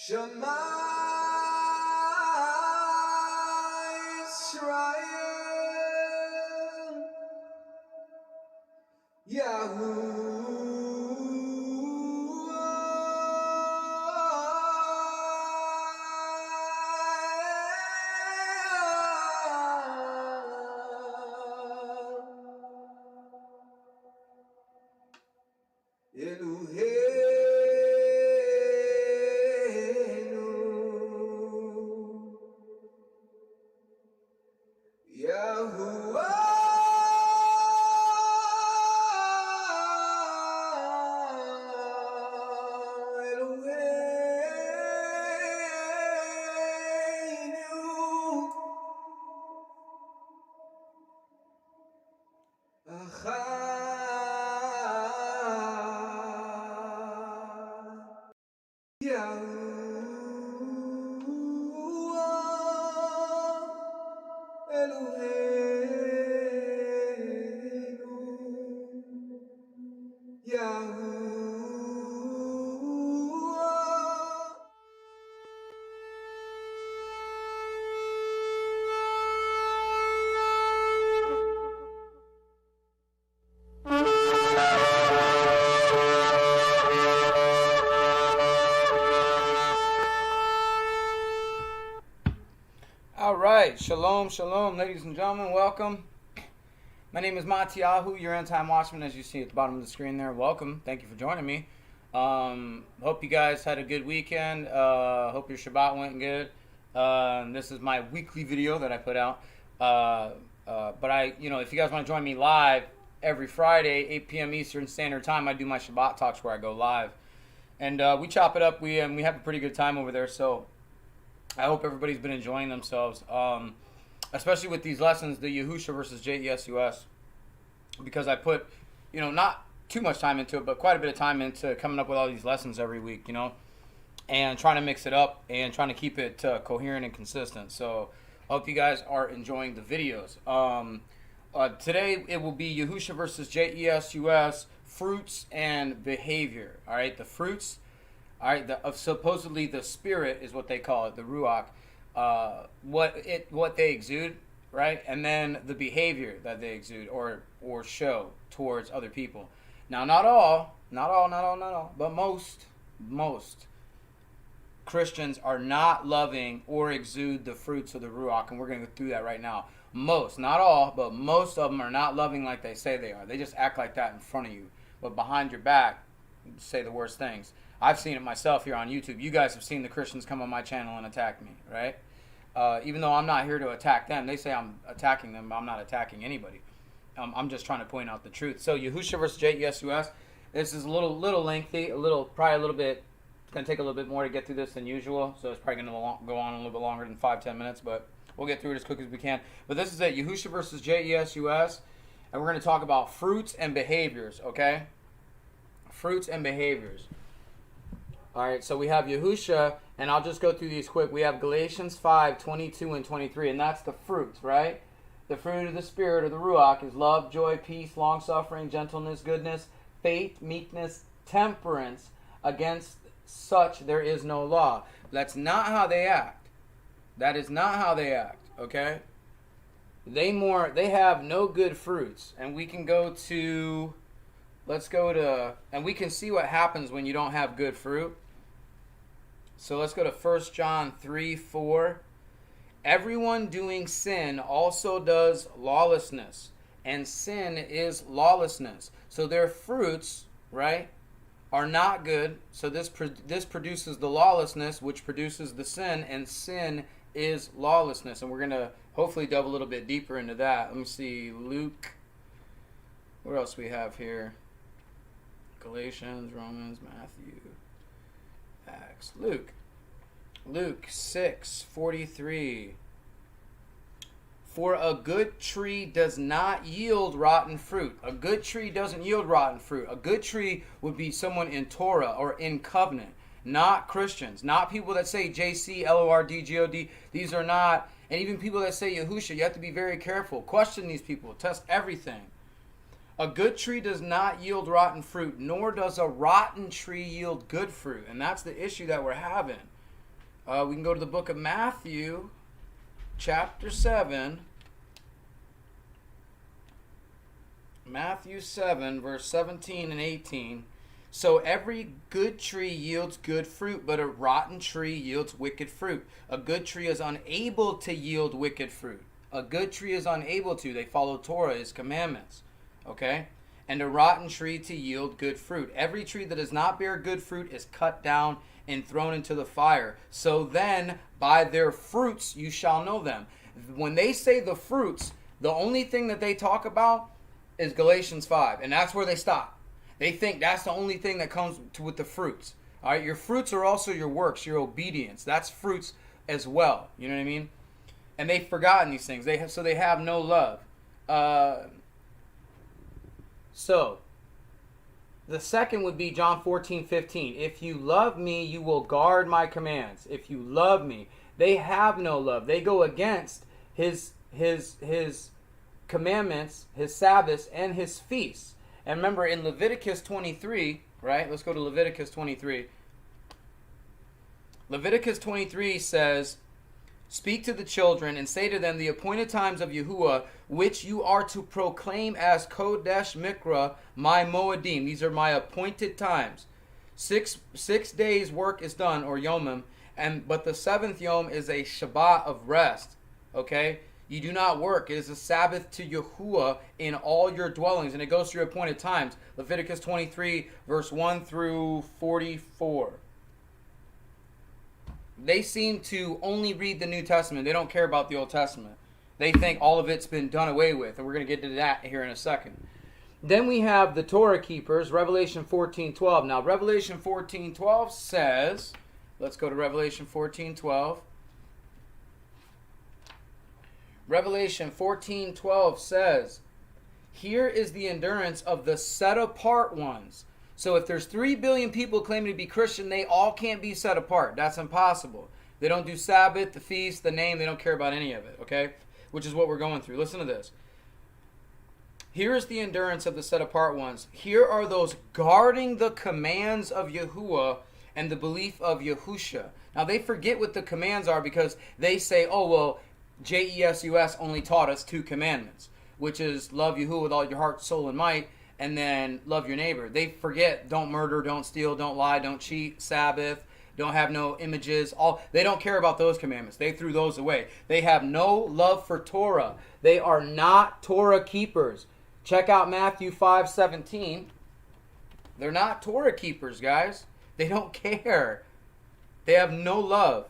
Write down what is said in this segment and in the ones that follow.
Shema Israel, Yahuwah Eloheinu, Yahuwah Eloheinu, Achad, Yahuwah Eloheinu, Yahuwah. All right, shalom, shalom, ladies and gentlemen, welcome. My name is Yahusha, your Endtime Watchmen, as you see at the bottom of the screen there. Welcome, thank you for joining me. Hope you guys had a good weekend. Hope your Shabbat went good. This is my weekly video that I put out. But if you guys want to join me live every Friday, 8 p.m. Eastern Standard Time, I do my Shabbat talks where I go live, and we chop it up. We have a pretty good time over there. So I hope everybody's been enjoying themselves, especially with these lessons, the Yahusha versus JESUS, because I put, not too much time into it, but quite a bit of time into coming up with all these lessons every week, and trying to mix it up and trying to keep it coherent and consistent. So I hope you guys are enjoying the videos. Today it will be Yahusha versus JESUS, fruits and behavior. All right, the fruits. All right, supposedly the spirit is what they call it, the ruach, what they exude, right, and then the behavior that they exude or show towards other people. Now, not all, but most Christians are not loving or exude the fruits of the ruach, and we're going to go through that right now. Most, not all, but most of them are not loving like they say they are. They just act like that in front of you, but behind your back, say the worst things. I've seen it myself here on YouTube. You guys have seen the Christians come on my channel and attack me, right? Even though I'm not here to attack them. They say I'm attacking them, but I'm not attacking anybody. I'm just trying to point out the truth. So Yahusha versus JESUS. This is a little lengthy, probably a little bit. It's going to take a little bit more to get through this than usual. So it's probably going to go on a little bit longer than 5-10 minutes, but we'll get through it as quick as we can. But this is it, Yahusha versus JESUS, and we're going to talk about fruits and behaviors, okay? Fruits and behaviors. All right, so we have Yahusha, and I'll just go through these quick. We have Galatians 5:22 and 23, and that's the fruits, right? The fruit of the Spirit, or the Ruach, is love, joy, peace, long-suffering, gentleness, goodness, faith, meekness, temperance. Against such there is no law. That's not how they act. That is not how they act, okay? They have no good fruits, and we can go to... and we can see what happens when you don't have good fruit. So let's go to 1 John 3:4. Everyone doing sin also does lawlessness, and sin is lawlessness. So their fruits, right, are not good. So this produces the lawlessness, which produces the sin, and sin is lawlessness. And we're going to hopefully delve a little bit deeper into that. Let me see, Luke. What else we have here? Galatians, Romans, Matthew, Acts, Luke 6:43. For a good tree does not yield rotten fruit. A good tree doesn't yield rotten fruit. A good tree would be someone in Torah or in covenant, not Christians, not people that say JC, LORD, GOD. These are not, and even people that say Yahusha. You have to be very careful. Question these people. Test everything. A good tree does not yield rotten fruit, nor does a rotten tree yield good fruit. And that's the issue that we're having. We can go to the book of Matthew, chapter 7. Matthew 7, verse 17 and 18. So every good tree yields good fruit, but a rotten tree yields wicked fruit. A good tree is unable to yield wicked fruit. A good tree is unable to. They follow Torah, his commandments. Okay? And a rotten tree to yield good fruit. Every tree that does not bear good fruit is cut down and thrown into the fire. So then, by their fruits you shall know them. When they say the fruits, the only thing that they talk about is Galatians 5. And that's where they stop. They think that's the only thing that comes with the fruits. All right, your fruits are also your works, your obedience. That's fruits as well. You know what I mean? And they've forgotten these things. So they have no love. So the second would be John 14:15. If you love me, you will guard my commands. If you love me, they have no love. They go against his commandments, his Sabbaths, and his feasts. And remember in Leviticus 23, right? Let's go to Leviticus 23. Leviticus 23 says, speak to the children and say to them the appointed times of Yahuwah, which you are to proclaim as Kodesh Mikra, my Moedim. These are my appointed times. 6 days work is done, or Yomim, but the seventh Yom is a Shabbat of rest. Okay? You do not work. It is a Sabbath to Yahuwah in all your dwellings. And it goes through appointed times. Leviticus 23, verse 1 through 44. They seem to only read the New Testament. They don't care about the Old Testament. They think all of it's been done away with. And we're going to get to that here in a second. Then we have the Torah keepers, Revelation 14:12. Now, Revelation 14:12 says, let's go to Revelation 14:12. Revelation 14:12 says, here is the endurance of the set apart ones. So if there's 3 billion people claiming to be Christian, they all can't be set apart. That's impossible. They don't do Sabbath, the feast, the name. They don't care about any of it, okay? Which is what we're going through. Listen to this. Here is the endurance of the set apart ones. Here are those guarding the commands of Yahuwah and the belief of Yahusha. Now they forget what the commands are because they say, oh, well, JESUS only taught us 2 commandments, which is love Yahuwah with all your heart, soul, and might, and then love your neighbor. They forget don't murder, don't steal, don't lie, don't cheat, Sabbath, don't have no images. They don't care about those commandments. They threw those away. They have no love for Torah. They are not Torah keepers. Check out Matthew 5:17. They're not Torah keepers, guys. They don't care. They have no love.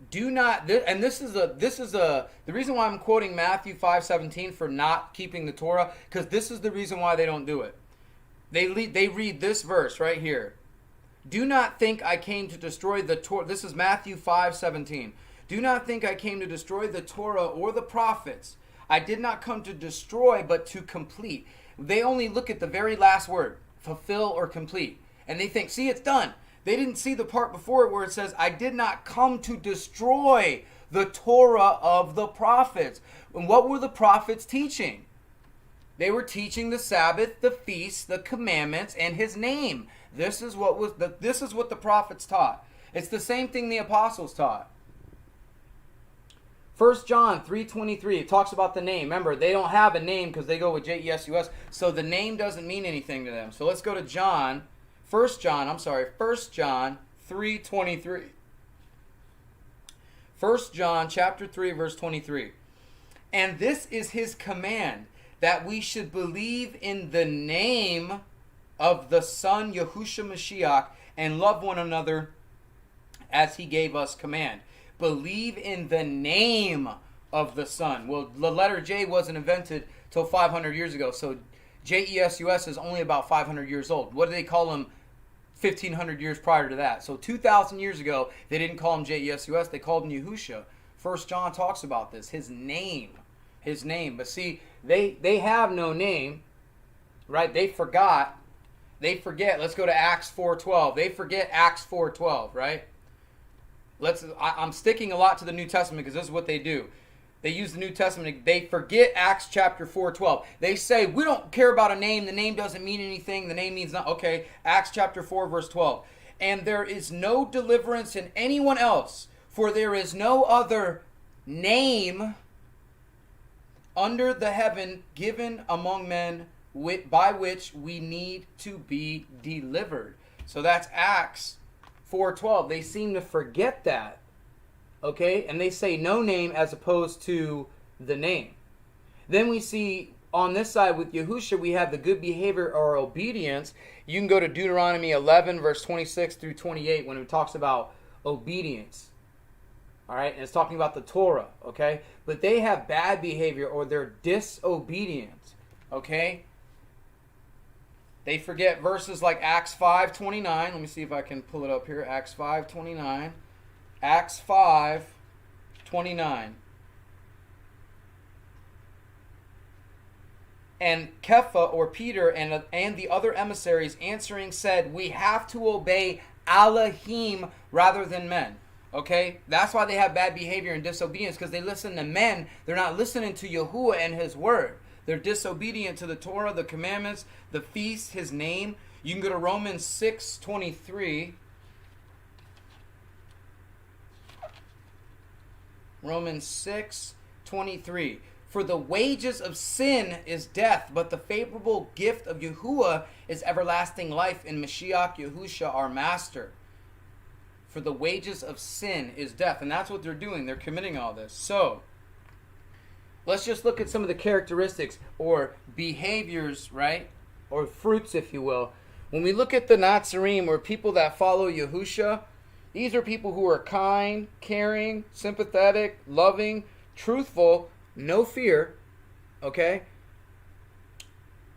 Do not, and this is the reason why I'm quoting Matthew 5:17 for not keeping the Torah, because this is the reason why they don't do it. They read this verse right here. Do not think I came to destroy the Torah. This is Matthew 5:17. Do not think I came to destroy the Torah or the prophets. I did not come to destroy, but to complete. They only look at the very last word, fulfill or complete, and they think, see, it's done. They didn't see the part before it where it says, I did not come to destroy the Torah of the prophets. And what were the prophets teaching? They were teaching the Sabbath, the feast, the commandments, and his name. This is what the prophets taught. It's the same thing the apostles taught. 1 John 3:23, it talks about the name. Remember, they don't have a name because they go with JESUS, so the name doesn't mean anything to them. So let's go to 1 John 3:23. 1 John chapter 3, verse 23. And this is his command, that we should believe in the name of the Son, Yahusha Mashiach, and love one another as he gave us command. Believe in the name of the Son. Well, the letter J wasn't invented till 500 years ago, so JESUS is only about 500 years old. What do they call him 1,500 years prior to that? So 2,000 years ago, they didn't call him JESUS, they called him Yahusha. 1 John talks about this, his name. But see, they have no name, right? They forget. Let's go to Acts 4:12. They forget Acts 4:12, right? I'm sticking a lot to the New Testament because this is what they do. They use the New Testament. They forget Acts chapter 4:12. They say, we don't care about a name. The name doesn't mean anything. The name means not. Okay, Acts chapter 4, verse 12. And there is no deliverance in anyone else, for there is no other name under the heaven given among men by which we need to be delivered. So that's Acts 4:12. They seem to forget that. Okay, and they say no name as opposed to the name. Then we see on this side with Yahusha, we have the good behavior or obedience. You can go to Deuteronomy 11, verse 26 through 28 when it talks about obedience. All right, and it's talking about the Torah, okay? But they have bad behavior or they're disobedient, okay? They forget verses like Acts 5:29. Let me see if I can pull it up here. Acts 5:29. Acts 5:29. And Kepha or Peter and the other emissaries answering said, we have to obey Elohim rather than men. Okay? That's why they have bad behavior and disobedience, because they listen to men. They're not listening to Yahuwah and his word. They're disobedient to the Torah, the commandments, the feast, his name. You can go to Romans 6:23. Romans 6:23. For the wages of sin is death, but the favorable gift of Yahuwah is everlasting life in Mashiach Yahusha our Master. For the wages of sin is death. And that's what they're doing. They're committing all this. So, let's just look at some of the characteristics or behaviors, right? Or fruits, if you will. When we look at the Nazarene, or people that follow Yahusha, these are people who are kind, caring, sympathetic, loving, truthful, no fear, okay?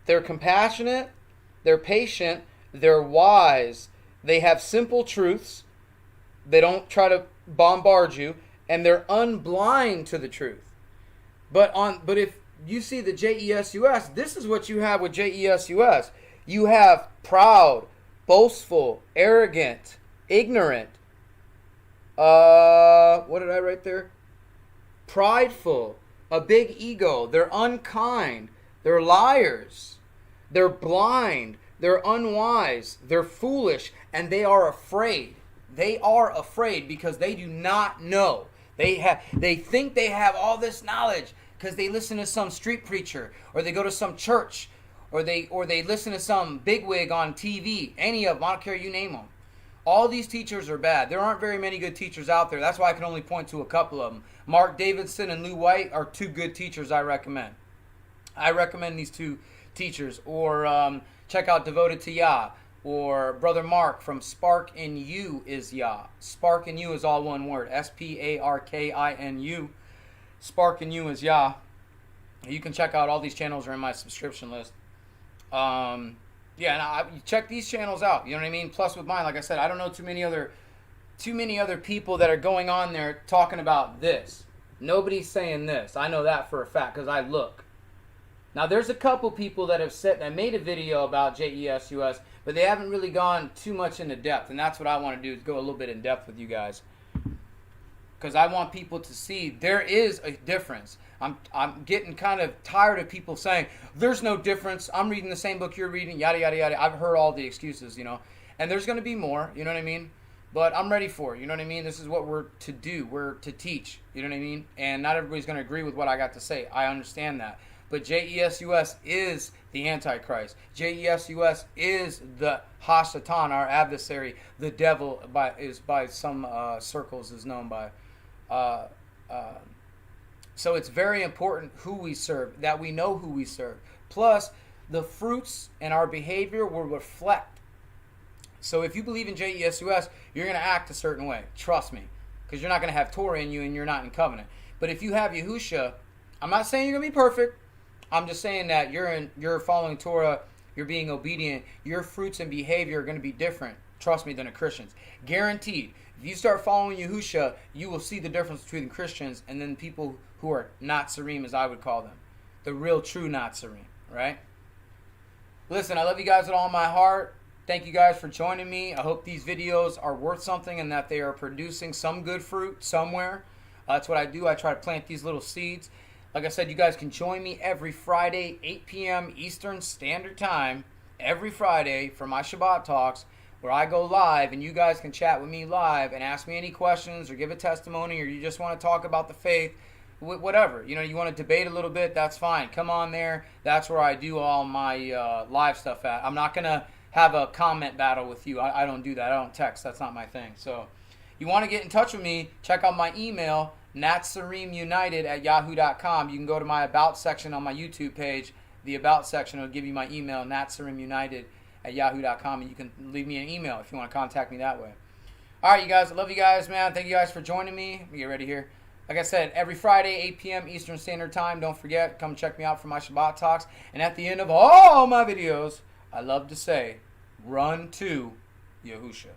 They're compassionate, they're patient, they're wise, they have simple truths, they don't try to bombard you, and they're unblind to the truth. But if you see the JESUS, this is what you have with JESUS. You have proud, boastful, arrogant, ignorant, what did I write there? Prideful, a big ego. They're unkind. They're liars. They're blind. They're unwise. They're foolish. And they are afraid. They are afraid because they do not know. They think they have all this knowledge because they listen to some street preacher, or they go to some church, or they listen to some bigwig on TV. Any of them, I don't care, you name them. All these teachers are bad. There aren't very many good teachers out there. That's why I can only point to a couple of them. Mark Davidson and Lou White are two good teachers I recommend. I recommend these two teachers. Or check out Devoted to Yah. Or Brother Mark from Spark in You is Yah. Spark in You is all one word. SPARKINU. Spark in You is Yah. You can check out all these channels are in my subscription list. Yeah, and you check these channels out. You know what I mean? Plus with mine, like I said, I don't know too many other people that are going on there talking about this. Nobody's saying this. I know that for a fact because I look. Now, there's a couple people that have made a video about JESUS, but they haven't really gone too much into depth, and that's what I want to do, is go a little bit in depth with you guys. Because I want people to see there is a difference. I'm getting kind of tired of people saying, there's no difference. I'm reading the same book you're reading, yada, yada, yada. I've heard all the excuses, you know. And there's going to be more, you know what I mean? But I'm ready for it, you know what I mean? This is what we're to do. We're to teach, you know what I mean? And not everybody's going to agree with what I got to say. I understand that. But JESUS is the Antichrist. JESUS is the Hashatan, our adversary. The devil by some circles is known by. So it's very important who we serve, that we know who we serve. Plus, the fruits and our behavior will reflect. So if you believe in JESUS, you're going to act a certain way. Trust me. Because you're not going to have Torah in you and you're not in covenant. But if you have Yahusha, I'm not saying you're going to be perfect. I'm just saying that you're following Torah, you're being obedient, your fruits and behavior are going to be different, trust me, than a Christian's. Guaranteed. If you start following Yahusha, you will see the difference between Christians and then people who are Nazarene, as I would call them. The real true Nazarene, right? Listen, I love you guys with all my heart. Thank you guys for joining me. I hope these videos are worth something and that they are producing some good fruit somewhere. That's what I do. I try to plant these little seeds. Like I said, you guys can join me every Friday, 8 p.m. Eastern Standard Time, every Friday for my Shabbat Talks, where I go live and you guys can chat with me live and ask me any questions or give a testimony, or you just want to talk about the faith, whatever. You know, you want to debate a little bit, that's fine. Come on there. That's where I do all my live stuff at. I'm not going to have a comment battle with you. I don't do that. I don't text. That's not my thing. So you want to get in touch with me, check out my email, natsareemunited@yahoo.com. You can go to my About section on my YouTube page. The About section will give you my email, natsareemunited@yahoo.com, and you can leave me an email if you want to contact me that way. All right, you guys. I love you guys, man. Thank you guys for joining me. Let me get ready here. Like I said, every Friday, 8 p.m. Eastern Standard Time. Don't forget, come check me out for my Shabbat Talks. And at the end of all my videos, I love to say, run to Yahusha.